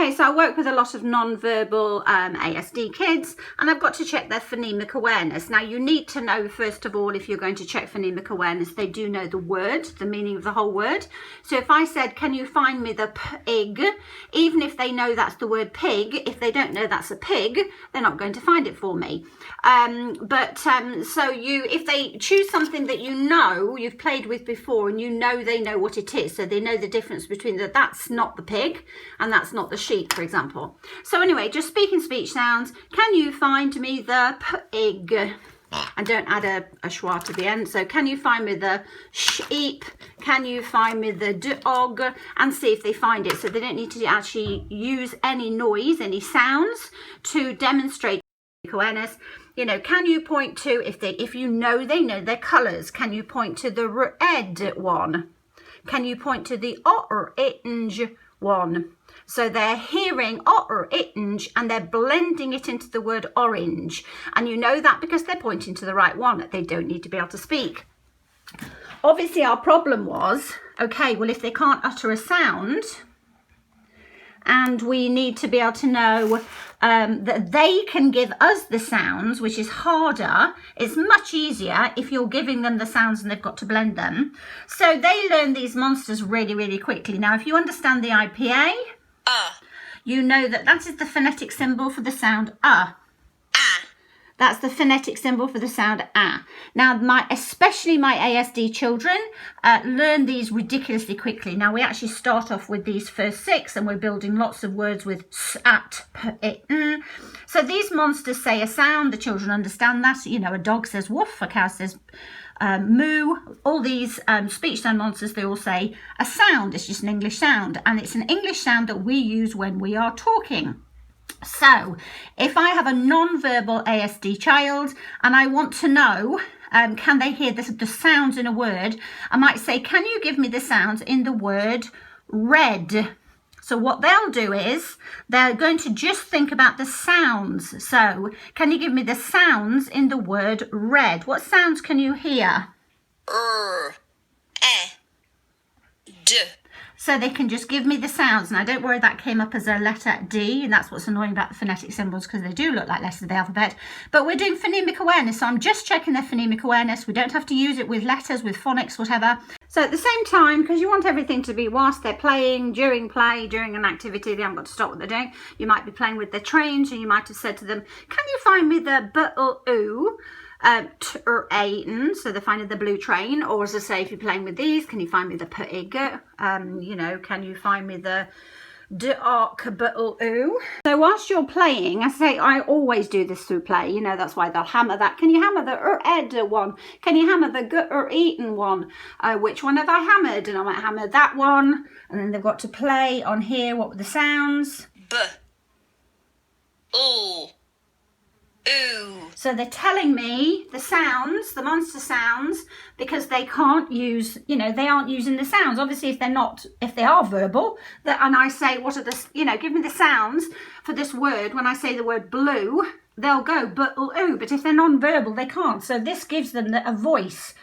Okay, so I work with a lot of non-verbal ASD kids, and I've got to check their phonemic awareness. Now, you need to know, first of all, if you're going to check phonemic awareness, they do know the word, the meaning of the whole word. So if I said, can you find me the pig, even if they know that's the word pig, if they don't know that's a pig, they're not going to find it for me. So if they choose something that you know, you've played with before, and you know they know what it is, so they know the difference between that's not the pig and that's not the sheep, for example. So anyway, just speaking speech sounds. Can you find me the pig? And don't add a schwa to the end. So can you find me the sheep? Can you find me the dog? And see if they find it. So they don't need to actually use any noise, any sounds to demonstrate awareness. You know, can you point to, if you know they know their colours, can you point to the red one? Can you point to the orange one? So they're hearing orange and they're blending it into the word orange. And you know that because they're pointing to the right one. They don't need to be able to speak. Obviously, our problem was, okay, well, if they can't utter a sound, and we need to be able to know that they can give us the sounds, which is harder. It's much easier if you're giving them the sounds and they've got to blend them. So they learn these monsters really, really quickly. Now, if you understand the IPA, you know that is the phonetic symbol for the sound That's the phonetic symbol for the sound ah. Now, especially my ASD children learn these ridiculously quickly. Now, we actually start off with these first 6, and we're building lots of words with s, at, p, it, n. So these monsters say a sound. The children understand that. You know, a dog says woof, a cow says moo. All these speech sound monsters, they all say a sound. It's just an English sound, and it's an English sound that we use when we are talking. So if I have a non-verbal ASD child and I want to know, can they hear the sounds in a word, I might say, can you give me the sounds in the word red? So what they'll do is they're going to just think about the sounds. So can you give me the sounds in the word red? What sounds can you hear? D. So they can just give me the sounds. Now, don't worry, that came up as a letter D, and that's what's annoying about the phonetic symbols, because they do look like letters of the alphabet. But we're doing phonemic awareness, so I'm just checking their phonemic awareness. We don't have to use it with letters, with phonics, whatever. So at the same time, because you want everything to be whilst they're playing, during play, during an activity, they haven't got to stop what they're doing. You might be playing with their trains, and you might have said to them, can you find me the b-l-oo? So they're finding the blue train. Or as I say, if you're playing with these, can you find me the pig? You know, can you find me the d-ark-b-l-oo? So whilst you're playing, I say, I always do this through play. You know, that's why they'll hammer that. Can you hammer the ed one? Can you hammer the g-eaten one? Which one have I hammered? And I might hammer that one. And then they've got to play on here. What were the sounds? B. O. Ooh. So they're telling me the sounds, the monster sounds, because they can't use, you know, they aren't using the sounds. Obviously, if they are verbal, and I say, what are the, you know, give me the sounds for this word. When I say the word blue, they'll go but-l-oo. But if they're non-verbal, they can't. So this gives them a voice.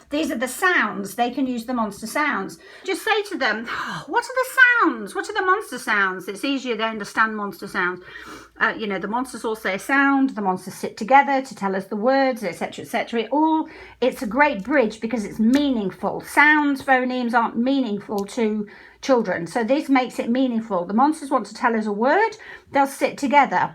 These are the sounds. They can use the monster sounds. Just say to them, oh, what are the sounds? What are the monster sounds? It's easier to understand monster sounds. You know, the monsters all say a sound. The monsters sit together to tell us the words, etc., etc. It's a great bridge because it's meaningful. Sounds, phonemes aren't meaningful to children. So this makes it meaningful. The monsters want to tell us a word. They'll sit together.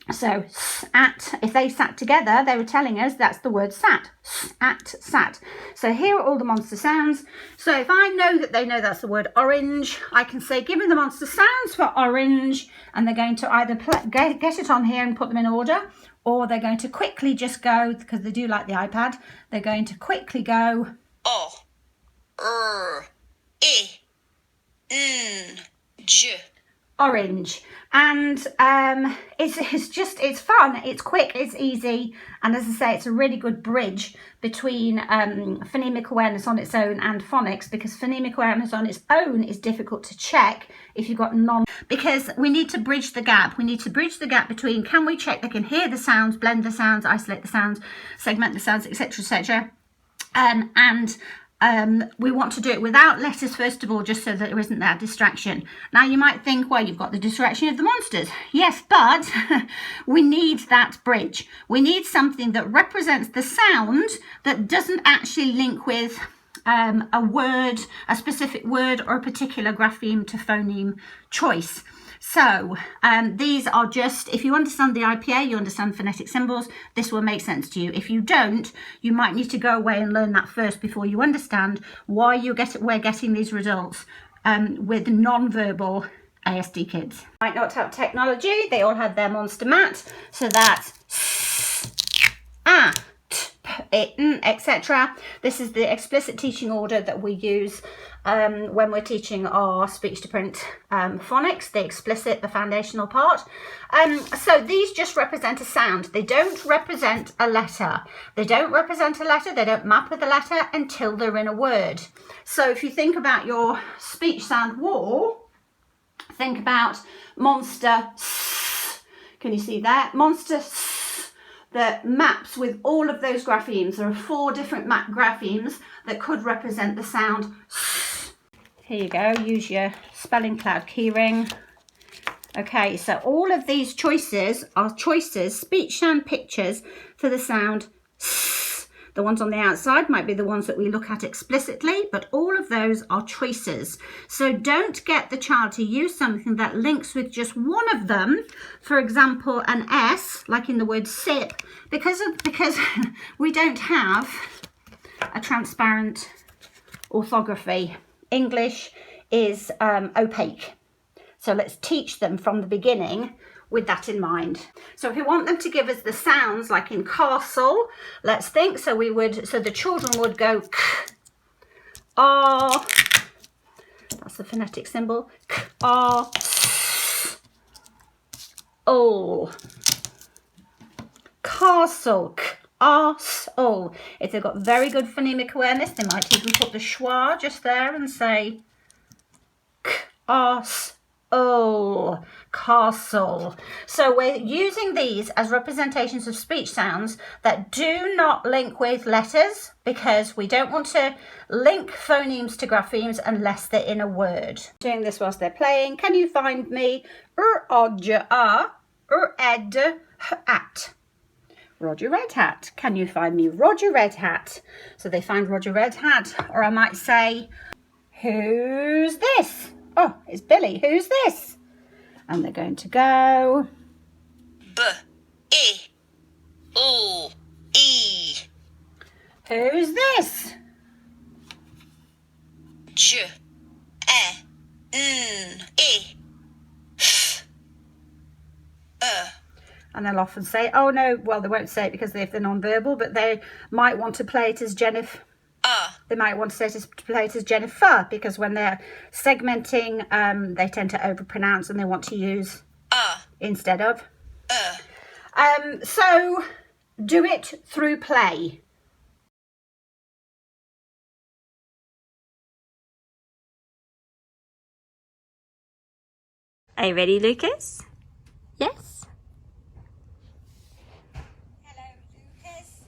So, sat, if they sat together, they were telling us that's the word sat. Sat, sat. So here are all the monster sounds. So if I know that they know that's the word orange, I can say, give me the monster sounds for orange. And they're going to either get it on here and put them in order, or they're going to quickly just go, because they do like the iPad, they're going to quickly go. O. E. N. J. Orange. And it's fun, it's quick, it's easy, and as I say, it's a really good bridge between phonemic awareness on its own and phonics, because phonemic awareness on its own is difficult to check if you've got because we need to bridge the gap. We need to bridge the gap between, can we check they can hear the sounds, blend the sounds, isolate the sounds, segment the sounds, etc., etc., and we want to do it without letters first of all, just so that there isn't that distraction. Now you might think, well, you've got the distraction of the monsters. Yes, but we need that bridge. We need something that represents the sound that doesn't actually link with a word, a specific word or a particular grapheme to phoneme choice. So these are just, if you understand the IPA, you understand phonetic symbols, this will make sense to you. If you don't, you might need to go away and learn that first before you understand why we're getting these results with non-verbal ASD kids. Might not have technology, they all have their monster mat, so that's etc. This is the explicit teaching order that we use when we're teaching our speech to print phonics, the explicit, the foundational part. So these just represent a sound. They don't represent a letter. They don't represent a letter. They don't map with a letter until they're in a word. So if you think about your speech sound wall, think about monster. Can you see that? Monster that maps with all of those graphemes. There are 4 different map graphemes that could represent the sound. Here you go, use your spelling cloud keyring. Okay, so all of these choices are choices, speech sound pictures for the sound. The ones on the outside might be the ones that we look at explicitly, but all of those are choices. So don't get the child to use something that links with just one of them. For example, an S, like in the word sip, because we don't have a transparent orthography. English is opaque. So let's teach them from the beginning with that in mind. So if we want them to give us the sounds like in castle, let's think, so the children would go k, ah, that's the phonetic symbol, k, ah, s, o, castle, k, ah, s, o. If they've got very good phonemic awareness, they might even put the schwa just there and say k, ah, s, oh, castle. So we're using these as representations of speech sounds that do not link with letters, because we don't want to link phonemes to graphemes unless they're in a word. Doing this whilst they're playing. Can you find me ed at Roger Red Hat? Can you find me Roger Red Hat? So they find Roger Red Hat, or I might say, who's this? Oh, it's Billy. Who's this? And they're going to go B, I, O, E. Who's this? J, E, N, I, F, And they'll often say, oh no, well, they won't say it because they're non-verbal, but they might want to play it as Jennifer. They might want to play it as Jennifer, because when they're segmenting, they tend to overpronounce and they want to use instead of. So do it through play. Are you ready, Lucas? Yes? Hello, Lucas.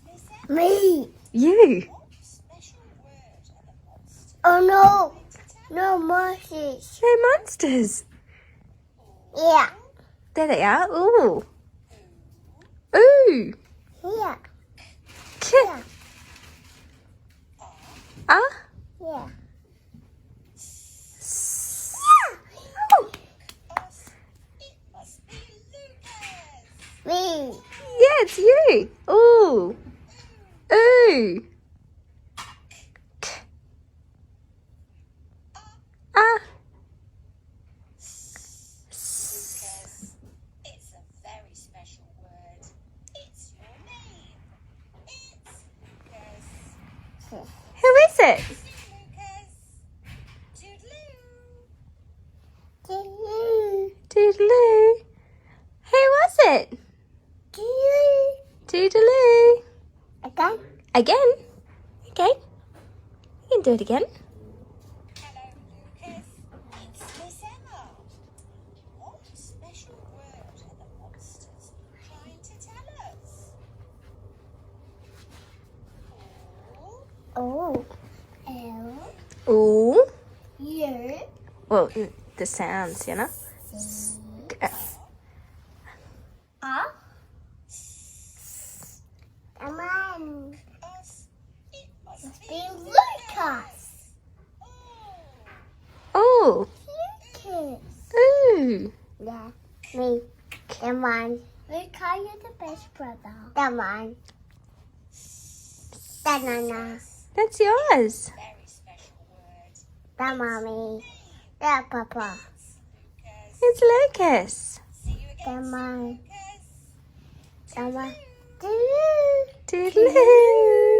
It's Miss Me. You? Special word are the monsters Oh no. No monsters. No monsters. Yeah. There they are. Ooh. Ooh. Yeah. K. Ah. Yeah. S. Yeah. It must be Lucas. Me. Yeah, it's you. Ooh. Ooh. K. Ah. Lucas, it's a very special word. It's your name. It's Lucas. Who is it? See you, Lucas. Toodaloo. Toodaloo. Toodaloo. Who was it? Toodaloo. Toodaloo. Again. Again? Okay. You can do it again. Hello, Lucas. It's Miss Emma. What special word are the monsters trying to tell us? Oh, Oh. Well, the sounds, you know. Come on. S. It must Be be Lucas. Oh. Lucas. Ooh. Yeah, me. Come on. Lucas, you're the best brother. Come on. Banana. That's yours. very special word. The mommy. The papa. Lucas. It's Lucas. See you again, Come on. Lucas. Come on. Toodaloo.